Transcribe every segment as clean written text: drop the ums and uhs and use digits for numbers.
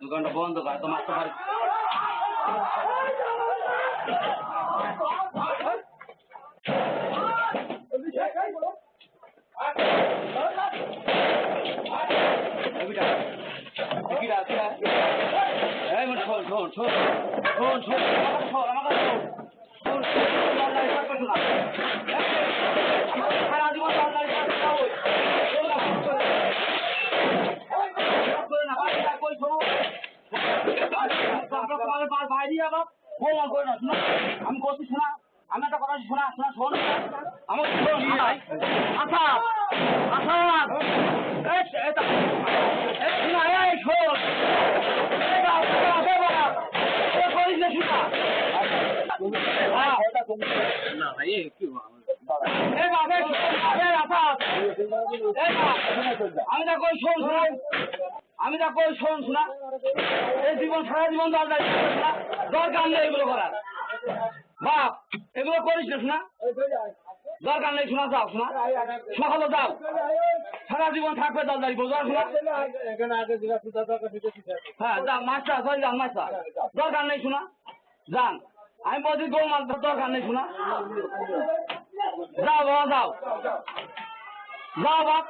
দোকানটা বন্ধ কর তো মারতে পারি আমি করছি শোনা আমি একটা কথা শোনা শোনা শোন আমার আচ্ছা আমি তা কই শোন শোনা এই জীবন সারা জীবন দরকার নেই এগুলো করার বাপ এগুলো করিস না শোনা দরকার নেই শোনা যাও শোনা সকালে যাও সারা জীবন থাকবে দলদারি বোঝা শোনা হ্যাঁ যা মাস্টার চলে যান মাস্টার দরকার নেই শোনা যান আমি বলছি গো মাছ দরকার নেই শোনা যাও বাবা যাও যাও বাপ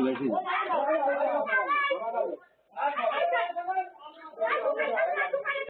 বেশি